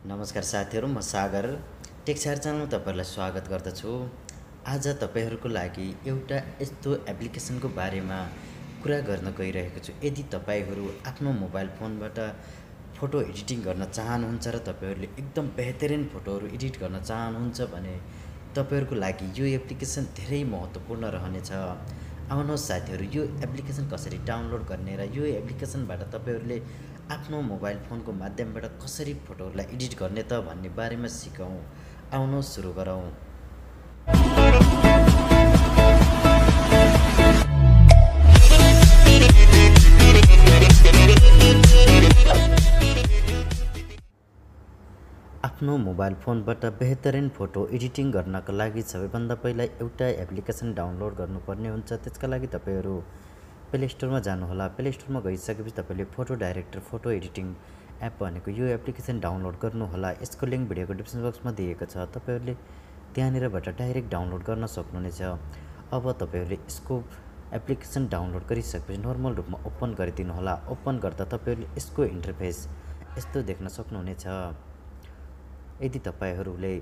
नमस्कार साथीहरु, म सागर टेक सागर च्यानलमा तपाईहरुलाई स्वागत गर्दछु। आज तपाईहरुको लागि एउटा यस्तो एप्लिकेसनको बारेमा कुरा गर्न गइरहेको छु। यदि तपाईहरु आफ्नो मोबाइल फोनबाट फोटो एडिटिङ गर्न चाहनुहुन्छ र तपाईहरुले एकदम बेहतरिन फोटोहरु एडिट गर्न चाहनुहुन्छ भने तपाईहरुको लागि यो एप्लिकेसन धेरै महत्त्वपूर्ण रहनेछ। आउनुहोस् साथीहरु, यो एप्लिकेसन कसरी डाउनलोड गर्ने र यो एप्लिकेसनबाट तपाईहरुले आफ्नो मोबाइल फोनको माध्यमबाट कसरी फोटोहरुलाई एडिट गर्ने त भन्ने बारेमा सिकौं। आउनुहोस् सुरु गरौं। आफ्नो मोबाइल फोनबाट बेहतरिन फोटो एडिटिङ गर्नका लागि सबैभन्दा पहिला एउटा एप्लिकेसन डाउनलोड गर्नुपर्ने हुन्छ। त्यसका लागि तपाईहरु प्ले स्टोरमा जानुहोला। प्ले स्टोरमा गइसकेपछि तपाईले PhotoDirector फोटो एडिटिङ एप भनेको यो एप्लिकेसन डाउनलोड गर्नुहोला। यसको लिंक भिडियोको डिस्क्रिप्सन बक्समा दिएको छ। तपाईहरुले त्यहाँनिरबाट डाइरेक्ट डाउनलोड गर्न सक्नुहुनेछ। अब तपाईहरुले यसको एप्लिकेसन डाउनलोड गरिसकेपछि नर्मल रूपमा ओपन गरिदिनुहोला। ओपन गर्दा तपाईहरुले यसको इन्टरफेस यस्तो देख्न सक्नुहुनेछ। यदि तपाईहरुले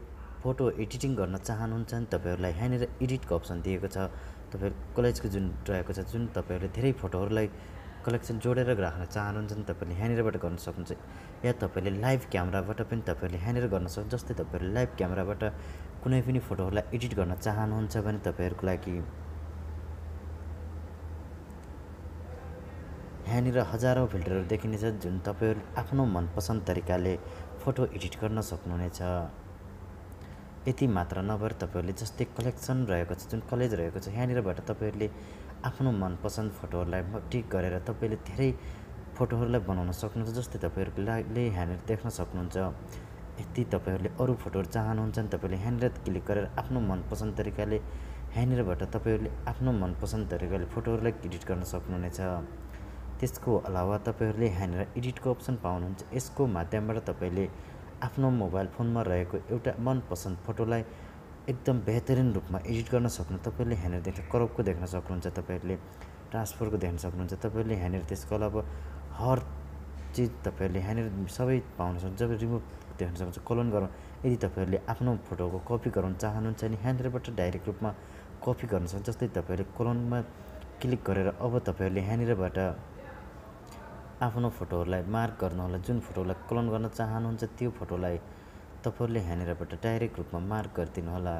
फोटो एडिटिङ गर्न चाहनुहुन्छ भने तपाईहरुलाई यहाँनिर एडिटको अप्सन दिएको छ। तपाईहरु कलेजको जुन रहेको छ, जुन तपाईहरुले धेरै फोटोहरुलाई कलेक्सन जोडेर राख्न चाहनुहुन्छ भने तपाईहरुले यहाँनिरबाट गर्न सक्नुहुन्छ। या तपाईले लाइभ क्यामेराबाट पनि तपाईहरुले यहाँनिर गर्न सक्नुहुन्छ। जस्तै तपाईहरुले लाइभ क्यामेराबाट कुनै पनि फोटोहरुलाई एडिट गर्न चाहनुहुन्छ भने तपाईहरुको लागि यहाँनिर हजारौं फिल्टरहरु देखिनेछ, जुन तपाईहरु आफ्नो मनपसन्द तरिकाले फोटो एडिट गर्न सक्नुहुनेछ। यति मात्र नभएर तपाईहरुले जस्तै कलेक्सन रहेको छ, जुन कलेज रहेको छ, यहाँनिरबाट तपाईहरुले आफ्नो मनपसन्द फोटोहरुलाई टिक गरेर तपाईले धेरै फोटोहरुलाई बनाउन सक्नुहुन्छ। जस्तै तपाईहरुले यहाँनिर देख्न सक्नुहुन्छ। यदि तपाईहरुले अरु फोटोहरु चाहनुहुन्छ भने तपाईले यहाँनिर क्लिक गरेर आफ्नो मनपसन्द तरिकाले यहाँनिरबाट तपाईहरुले आफ्नो मनपसन्द तरिकाले फोटोहरुलाई एडिट गर्न सक्नुहुनेछ। त्यसको अलावा तपाईहरुले यहाँनिर एडिटको अप्सन पाउनुहुन्छ। यसको माध्यमबाट तपाईले आफ्नो मोबाइल फोनमा रहेको एउटा मनपसन्द फोटोलाई एकदम बेहतरिन रूपमा एडिट गर्न सक्नुहुन्छ। तपाईले यहाँनिर देख्न क्रपको देख्न सक्नुहुन्छ, तपाईहरुले ट्रान्सफरको देख्न सक्नुहुन्छ। तपाईले यहाँनिर त्यसको अलावा हर चीज तपाईहरुले यहाँनिर सबै पाउन सक्नुहुन्छ। जब रिमुभ देख्न सक्नुहुन्छ, कलन गरौँ। यदि तपाईहरुले आफ्नो फोटोको कपी गराउन चाहनुहुन्छ भने यहाँनिरबाट डाइरेक्ट रूपमा कपी गर्न सक्नुहुन्छ। जस्तै तपाईले कलनमा क्लिक गरेर अब तपाईहरुले यहाँनिरबाट आफ्नो फोटोहरुलाई मार्क गर्नुहोला। जुन फोटोलाई क्लोन गर्न चाहनुहुन्छ त्यो फोटोलाई तपाईहरुले यहाँनिरबाट डाइरेक्ट रूपमा मार्क गरिदिनुहोला।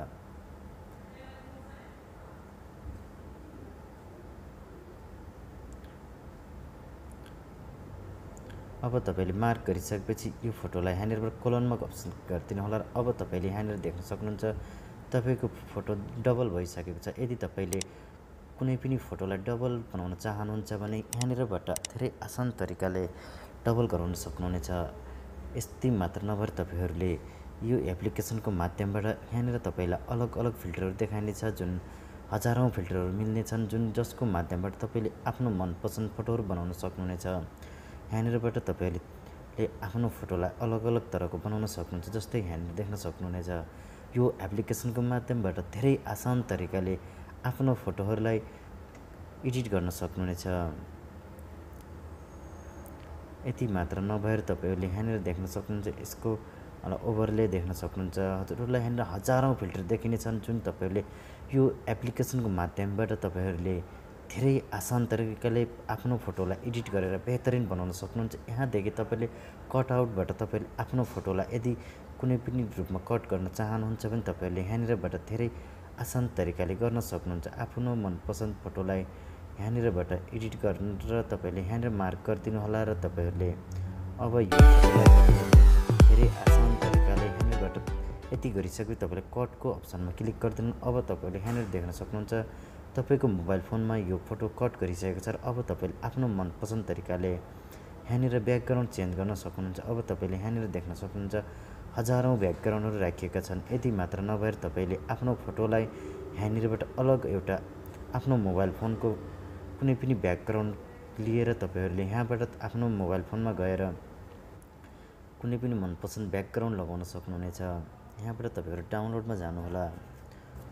अब तपाईले मार्क गरिसकेपछि यो फोटोलाई यहाँनिरबाट क्लोनमा अप्सन गरिदिनुहोला। र अब तपाईले यहाँनिर देख्न सक्नुहुन्छ तपाईको फोटो डबल भइसकेको छ। यदि तपाईले कुनै पनि फोटोलाई डबल बनाउन चाहनुहुन्छ भने यहाँनिरबाट धेरै आसान तरिकाले डबल गराउन सक्नुहुनेछ। यति मात्र नभएर तपाईहरुले यो एप्लिकेसनको माध्यमबाट यहाँनिर तपाईलाई अलग अलग फिल्टरहरु देखाइनेछ, जुन हजारौं फिल्टरहरु मिल्नेछन्, जुन जसको माध्यमबाट तपाईले आफ्नो मनपसन्द फोटोहरु बनाउन सक्नुहुनेछ। यहाँनिरबाट तपाईले आफ्नो फोटोलाई अलग अलग तरहको बनाउन सक्नुहुन्छ। जस्तै यहाँनिर देख्न सक्नुहुनेछ, यो एप्लिकेसनको माध्यमबाट धेरै आसान तरिकाले आफ्नो फोटोहरुलाई एडिट गर्न सक्नुहुनेछ। यति मात्र नभएर तपाईहरुले यहाँनिर देख्न सक्नुहुन्छ, यसको ओभरले देख्न सक्नुहुन्छ। हजुरहरुलाई यहाँनिर हजारौं फिल्टर देखिनेछन्, जुन तपाईहरुले यो एप्लिकेसनको माध्यमबाट तपाईहरुले धेरै आसान तरिकाले आफ्नो फोटोलाई एडिट गरेर बेहतरिन बनाउन सक्नुहुन्छ। यहाँदेखि तपाईले कट आउटबाट तपाईले आफ्नो फोटोलाई यदि कुनै पनि रूपमा कट गर्न चाहनुहुन्छ भने तपाईहरुले यहाँनिरबाट धेरै आसान तरिकाले गर्न सक्नुहुन्छ। आफ्नो मनपसन्द फोटोलाई यहाँनिरबाट एडिट गरेर तपाईले यहाँनिर मार्क गरिदिनुहोला। र तपाईहरुले अब यो धेरै आसान तरिकाले यहाँनिरबाट यति गरिसकेपछि तपाईले कटको अप्सनमा क्लिक गरिदिनु। अब तपाईले यहाँनिर देख्न सक्नुहुन्छ तपाईको मोबाइल फोनमा यो फोटो कट गरिसकेको छ। र अब तपाईले आफ्नो मनपसन्द तरिकाले यहाँनिर ब्याकग्राउन्ड चेन्ज गर्न सक्नुहुन्छ। अब तपाईले यहाँनिर देख्न सक्नुहुन्छ हजारौं ब्याकग्राउन्डहरु राखिएका छन्। यति मात्र नभएर तपाईले आफ्नो फोटोलाई यहाँनिरबाट अलग एउटा आफ्नो मोबाइल फोनको कुनै पनि ब्याकग्राउन्ड लिएर तपाईहरुले यहाँबाट आफ्नो मोबाइल फोनमा गएर कुनै पनि मनपसन्द ब्याकग्राउन्ड लगाउन सक्नुहुनेछ। यहाँबाट तपाईहरु डाउनलोडमा जानुहोला।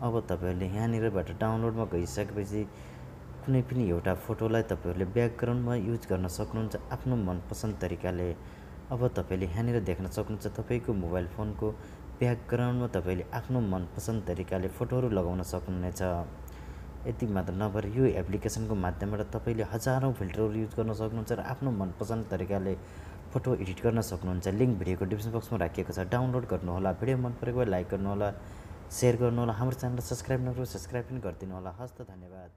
अब तपाईहरुले यहाँनिरबाट डाउनलोडमा गइसकेपछि कुनै पनि एउटा फोटोलाई तपाईहरुले ब्याकग्राउन्डमा युज गर्न सक्नुहुन्छ आफ्नो मनपसन्द तरिकाले। अब तपाईले यहाँनिर देख्न सक्नुहुन्छ तपाईको मोबाइल फोनको ब्याकग्राउन्डमा तपाईले आफ्नो मनपसन्द तरिकाले फोटोहरू लगाउन सक्नुहुनेछ। यति मात्र नभएर यो एप्लिकेसनको माध्यमबाट तपाईले हजारौं फिल्टरहरू युज गर्न सक्नुहुन्छ र आफ्नो मनपसन्द तरिकाले फोटो एडिट गर्न सक्नुहुन्छ। लिंक भिडियोको डिस्क्रिप्सन बक्समा राखिएको छ, डाउनलोड गर्नुहोला। भिडियो मन परेको भए लाइक गर्नुहोला, शेयर गर्नुहोला। हाम्रो च्यानललाई सब्स्क्राइब नगरेको सब्स्क्राइब पनि गरिदिनु होला। हस्त धन्यवाद।